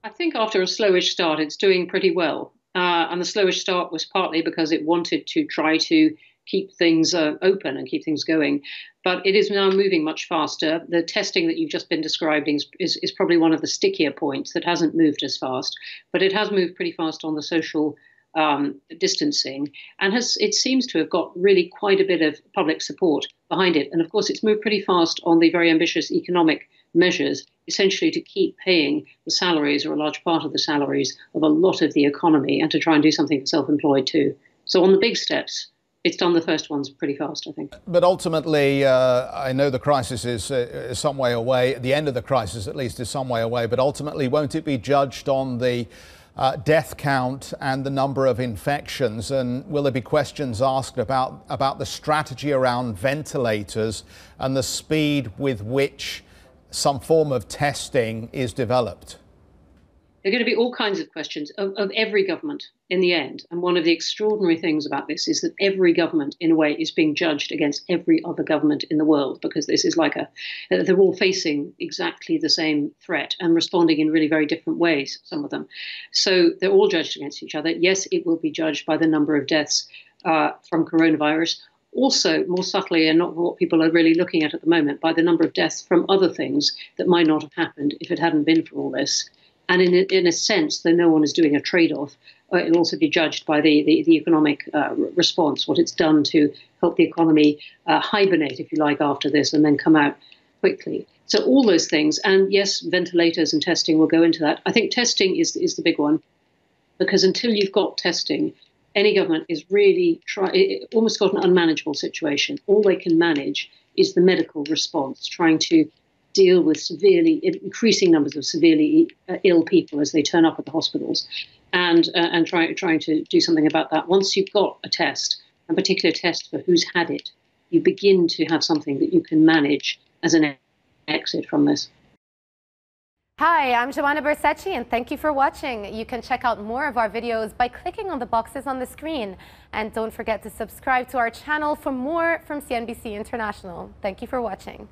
I think after a slowish start, it's doing pretty well. And the slowish start was partly because it wanted to try to keep things open and keep things going. But it is now moving much faster. The testing that you've just been describing is probably one of the stickier points that hasn't moved as fast. But it has moved pretty fast on the social distancing, and it seems to have got really quite a bit of public support behind it. And of course, it's moved pretty fast on the very ambitious economic measures, essentially to keep paying the salaries or a large part of the salaries of a lot of the economy and to try and do something for self-employed too. So on the big steps, it's done the first ones pretty fast, I think. But ultimately, I know the crisis is some way away. The end of the crisis, at least, is some way away. But ultimately, won't it be judged on the death count and the number of infections? And will there be questions asked about the strategy around ventilators and the speed with which some form of testing is developed? There are going to be all kinds of questions of every government in the end. And one of the extraordinary things about this is that every government, in a way, is being judged against every other government in the world, because this is like they're all facing exactly the same threat and responding in really very different ways, some of them. So they're all judged against each other. Yes, it will be judged by the number of deaths from coronavirus. Also, more subtly, and not what people are really looking at the moment, by the number of deaths from other things that might not have happened if it hadn't been for all this. And in a sense, though no one is doing a trade-off, it'll also be judged by the economic response, what it's done to help the economy hibernate, if you like, after this and then come out quickly. So all those things, and yes, ventilators and testing will go into that. I think testing is the big one, because until you've got testing, any government is really almost got an unmanageable situation. All they can manage is the medical response, trying to deal with increasing numbers of severely ill people as they turn up at the hospitals, and trying to do something about that. Once you've got a test, a particular test for who's had it, you begin to have something that you can manage as an exit from this. Hi, I'm Joanna Bersecci, and thank you for watching. You can check out more of our videos by clicking on the boxes on the screen. And don't forget to subscribe to our channel for more from CNBC International. Thank you for watching.